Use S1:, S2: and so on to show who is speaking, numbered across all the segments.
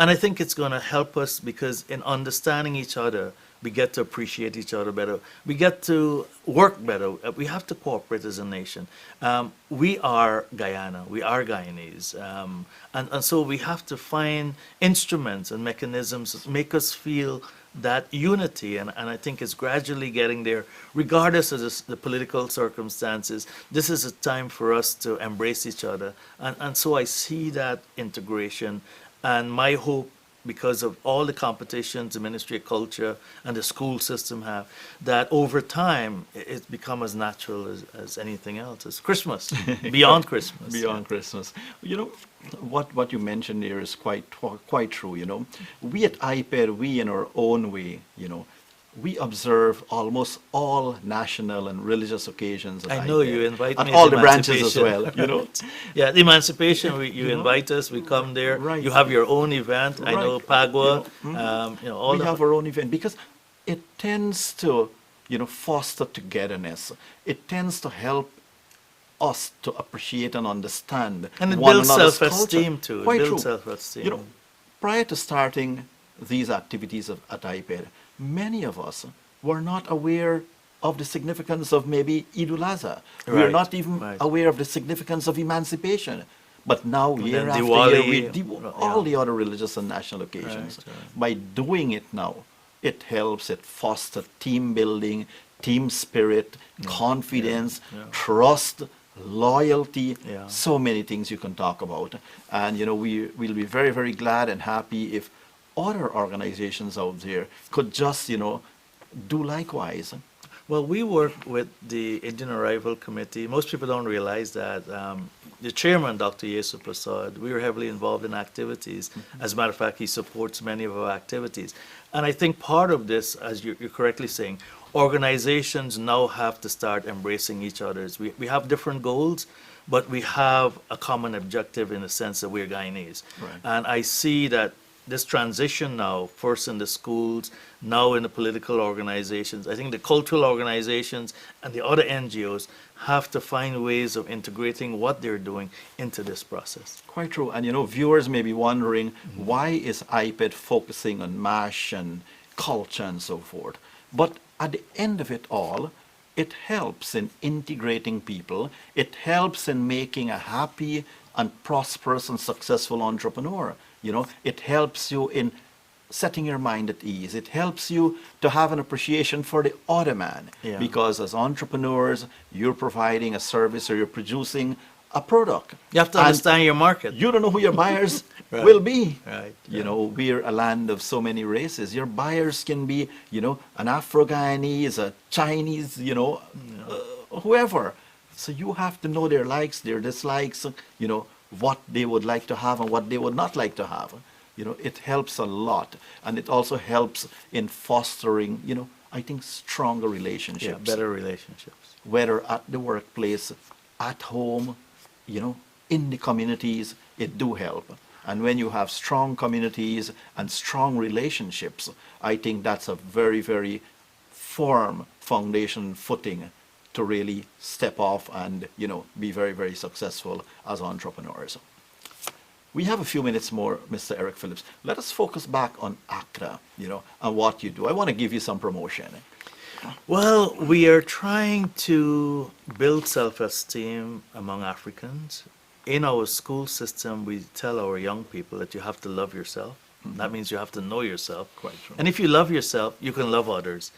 S1: And I think it's going to help us because in understanding each other, we get to appreciate each other better. We get to work better. We have to cooperate as a nation. We are Guyana. We are Guyanese. And so we have to find instruments and mechanisms that make us feel that unity. And I think it's gradually getting there, regardless of the political circumstances. This is a time for us to embrace each other. And so I see that integration. And my hope, because of all the competitions the Ministry of Culture and the school system have, that over time it's become as natural as anything else. It's Christmas, beyond Christmas.
S2: Beyond Christmas. You know, what you mentioned here is quite true, you know. We at IPED, we in our own way, you know, we observe almost all national and religious occasions at
S1: I know
S2: IPED,
S1: you invite
S2: and
S1: me
S2: all
S1: to
S2: the branches as
S1: Emancipation.
S2: well, you know.
S1: Yeah, the Emancipation, you
S2: know?
S1: invite us, we come there.
S2: Right.
S1: You have your own event. I know
S2: Right.
S1: Pagua, all
S2: We
S1: the
S2: have our own event because it tends to, you know, foster togetherness. It tends to help us to appreciate and understand
S1: and it
S2: one
S1: builds
S2: another's
S1: self-esteem
S2: culture.
S1: too. It
S2: Quite
S1: builds
S2: true.
S1: self-esteem.
S2: You know, prior to starting these activities at IPED, many of us were not aware of the significance of maybe Eid al-Adha. We are
S1: Right,
S2: not even
S1: right.
S2: aware of the significance of emancipation. But now, year
S1: then
S2: after
S1: Diwali,
S2: year, all
S1: yeah.
S2: the other religious and national occasions,
S1: Right.
S2: by doing it now, it helps, it fosters team building, team spirit, confidence,
S1: yeah.
S2: trust, loyalty,
S1: Yeah.
S2: so many things you can talk about. And, you know, we'll be very, very glad and happy if other organizations out there could just, you know, do likewise.
S1: Well, we work with the Indian Arrival Committee. Most people don't realize that. The chairman, Dr. Yesu Prasad, we are heavily involved in activities. As a matter of fact, he supports many of our activities. And I think part of this, as you're correctly saying, organizations now have to start embracing each other's. We have different goals, but we have a common objective in the sense that we're Guyanese.
S2: Right.
S1: And I see that this transition now, first in the schools, now in the political organizations, I think the cultural organizations and the other NGOs have to find ways of integrating what they're doing into this process.
S2: Quite true. And, you know, viewers may be wondering, why is IPED focusing on MASH and culture and so forth? But at the end of it all, it helps in integrating people. It helps in making a happy and prosperous and successful entrepreneur. You know, it helps you in setting your mind at ease. It helps you to have an appreciation for the other man.
S1: Yeah.
S2: Because as entrepreneurs, you're providing a service or you're producing a product.
S1: You have to
S2: And
S1: understand your market.
S2: you don't know who your buyers
S1: Right.
S2: will be.
S1: Right,
S2: You
S1: yeah.
S2: know, we're a land of so many races. Your buyers can be, you know, an Afro-Guyanese, a Chinese, you know, whoever. So you have to know their likes, their dislikes, you know, what they would like to have and what they would not like to have. You know, it helps a lot. And it also helps in fostering, you know, I think stronger
S1: Yeah,
S2: relationships.
S1: better relationships.
S2: Whether at the workplace, at home, you know, in the communities, it do help. And when you have strong communities and strong relationships, I think that's a very, very firm foundation footing to really step off and, you know, be very, very successful as entrepreneurs. We have a few minutes more, Mr. Eric Phillips. Let us focus back on ACRA, you know, and what you do. I want to give you some promotion.
S1: Well, we are trying to build self-esteem among Africans. In our school system, we tell our young people that you have to love yourself. That means you have to know yourself.
S2: Quite true.
S1: And if you love yourself, you can love others.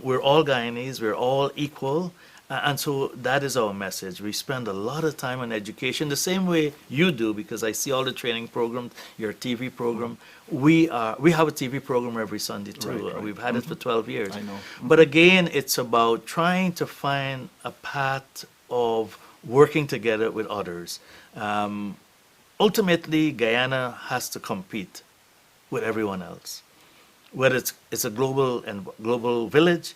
S1: We're all Guyanese, we're all equal. And so that is our message. We spend a lot of time on education, the same way you do, because I see all the training programs, your TV program. We have a TV program every Sunday too.
S2: Right.
S1: We've had it for 12 years.
S2: I know.
S1: But again, it's about trying to find a path of working together with others. Ultimately, Guyana has to compete with everyone else, whether it's a global village.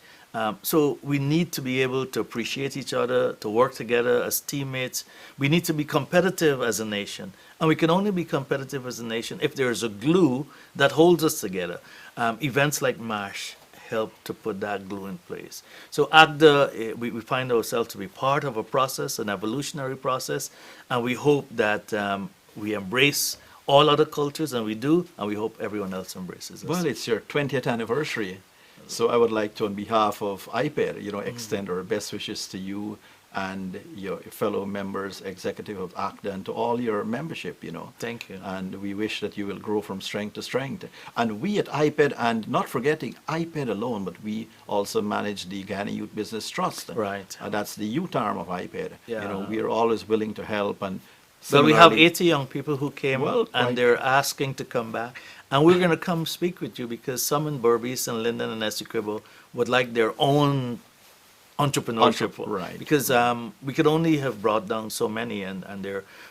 S1: So we need to be able to appreciate each other, to work together as teammates. We need to be competitive as a nation. And we can only be competitive as a nation if there is a glue that holds us together. Events like MASH help to put that glue in place. So ACDA, we find ourselves to be part of a process, an evolutionary process, and we hope that we embrace all other cultures, and we do, and we hope everyone else embraces us.
S2: Well, it's your 20th anniversary. So I would like to, on behalf of IPED, extend our best wishes to you and your fellow members, executive of ACDA, and to all your membership,
S1: Thank you.
S2: And we wish that you will grow from strength to strength. And we at IPED, and not forgetting IPED alone, but we also manage the Guyana Youth Business Trust.
S1: Right.
S2: And that's the youth arm of IPED.
S1: Yeah.
S2: We are always willing to help. And
S1: Well, we have
S2: similarly-
S1: 80 young people who came
S2: Well,
S1: and
S2: right.
S1: they're asking to come back. And we're going to come speak with you because some in Berbice and Linden and Essequibo would like their own entrepreneurship.
S2: Right.
S1: Because we could only have brought down so many, and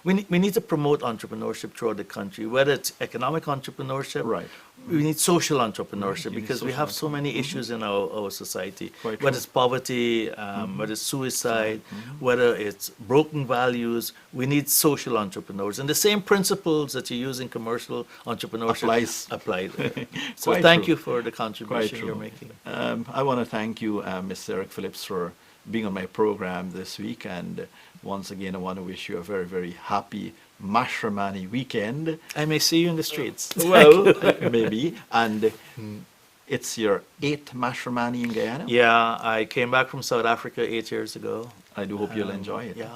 S1: we need to promote entrepreneurship throughout the country, whether it's economic entrepreneurship.
S2: Right.
S1: We need social entrepreneurship
S2: You need
S1: because we
S2: social
S1: have so many issues in our society,
S2: Quite
S1: whether
S2: true.
S1: it's poverty, whether it's suicide, whether it's broken values. We need social entrepreneurs, and the same principles that you use in commercial entrepreneurship apply there. So
S2: Quite
S1: thank
S2: true.
S1: you for the
S2: Quite
S1: contribution
S2: true.
S1: you're making.
S2: I want to thank you, Mr. Eric Phillips, for being on my program this week. And once again, I want to wish you a very, very happy Mashramani weekend.
S1: I may see you in the streets.
S2: Well, maybe. And it's your 8th Mashramani in Guyana.
S1: Yeah, I came back from South Africa 8 years ago.
S2: I do hope you'll enjoy it.
S1: Yeah.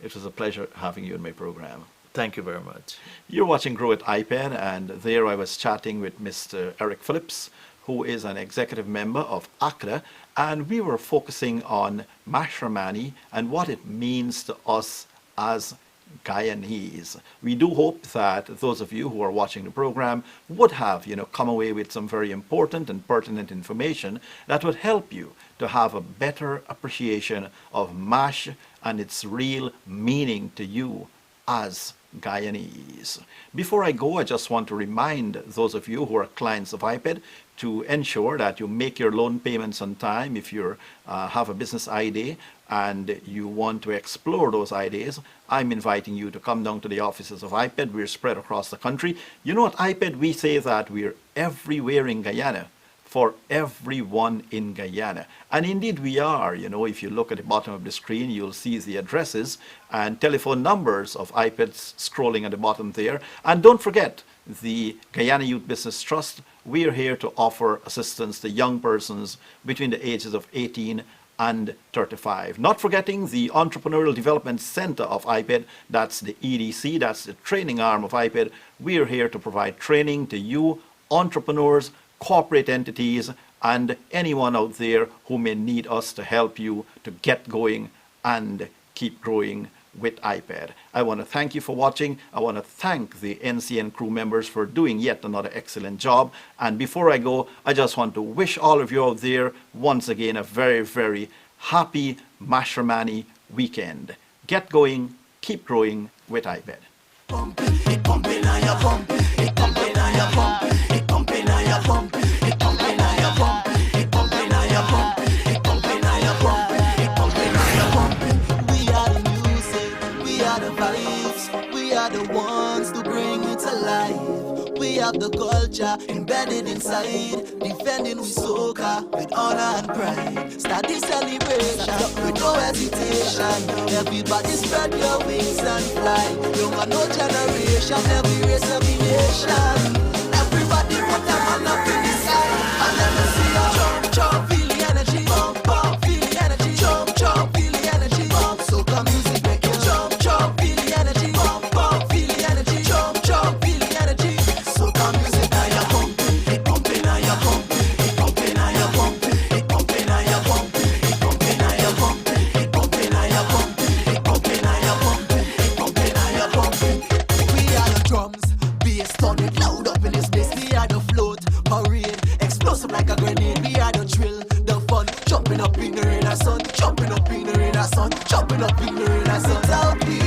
S2: It was a pleasure having you in my program.
S1: Thank you very much.
S2: You're watching Grow at IPED, and there I was chatting with Mr. Eric Phillips, who is an executive member of ACDA, and we were focusing on Mashramani and what it means to us as Guyanese. We do hope that those of you who are watching the program would have, come away with some very important and pertinent information that would help you to have a better appreciation of MASH and its real meaning to you as Guyanese. Before I go, I just want to remind those of you who are clients of IPED to ensure that you make your loan payments on time if you have a business idea and you want to explore those ideas. I'm inviting you to come down to the offices of IPED. We're spread across the country. At IPED, we say that we're everywhere in Guyana for everyone in Guyana. And indeed we are. If you look at the bottom of the screen, you'll see the addresses and telephone numbers of IPEDs scrolling at the bottom there. And don't forget, the Guyana Youth Business Trust, we are here to offer assistance to young persons between the ages of 18 and 35. Not forgetting the Entrepreneurial Development Center of IPED, that's the EDC, that's the training arm of IPED. We are here to provide training to you, entrepreneurs, corporate entities, and anyone out there who may need us to help you to get going and keep growing with IPED. I want to thank you for watching. I want to thank the NCN crew members for doing yet another excellent job. And before I go, I just want to wish all of you out there once again a very, very happy Mashramani weekend. Get going, keep growing with IPED.
S3: We have the culture embedded inside, defending with soca, with honor and pride. Start the celebration with no hesitation. Everybody spread your wings and fly. Young and no generation, every race, every nation. Everybody put their hand up in the sky and let me see you jump, jump, feel the energy, bump, bump, feel the energy, jump, jump, feel the energy, bump. Soca music make you jump, jump, feel the energy, bump, bump, feel the energy, jump, jump, feel the energy. Soca music now you pumping, it pumping now you pumping, it pumping now you pumping, it pumping now you pumping, it pumping now you pumping, it pumping now you pumping, it pumping now you pumping, it pumping now you pumping. We are the drums, bass turn it loud up in this place. We are the float, parade, explosive like a grenade. We are the drill, the fun, jumping up in the rain and sun, jumping up in the rain and sun, jumping up in the rain and sun. Without we,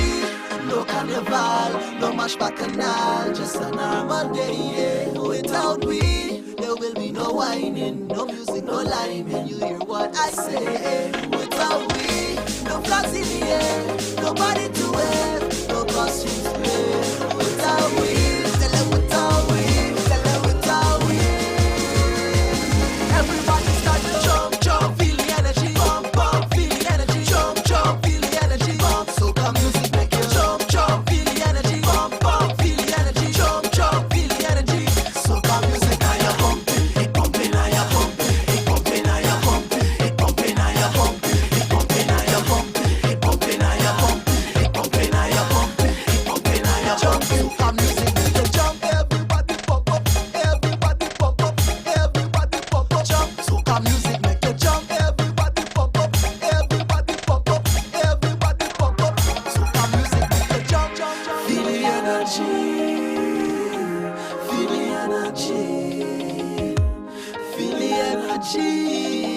S3: no carnival, no mash bacchanal, just a normal day, yeah. Without we, there will be no whining, no music, no liming. You hear what I say? Without we, no flags in the air, nobody to wave, no costumes to wear. Without we, tell them without we, tell them without we. Everybody start to jump, jump, feel the energy, bump, bump, feel the energy, jump, jump, feel the energy, bump. Soca music make you jump, jump, feel the energy, bump, bump, feel the energy. Feel the energy.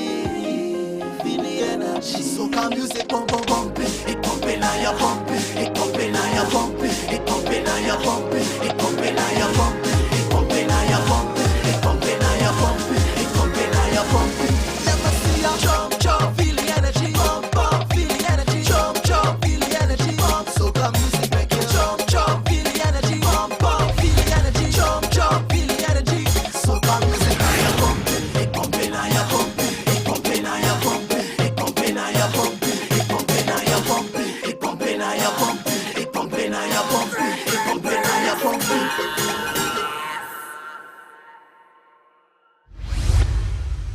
S3: Feel the energy. Soca music pump pump pumping. It pumping and you pumping. It pumping and you pumping. It pumping and you pumping. It pumping and you pumping. It pumping and you pumping. It pumping and you pumping. It pumping and you pumping. Let me see ya jump jump. Feel the energy. Pump pump. Feel the energy. Jump jump. Feel the energy. Pump. Soca music make you jump jump. Feel the energy. Pump pump. Feel the energy. Jump jump. Feel the energy. Soca music and you pumping. It pumping and you pumping. It pumping and you pumping. It pumping and you pumping. It pumping and you pumping. It pumping and you pumping. It pumping and you pumping. It pumping and you pumping.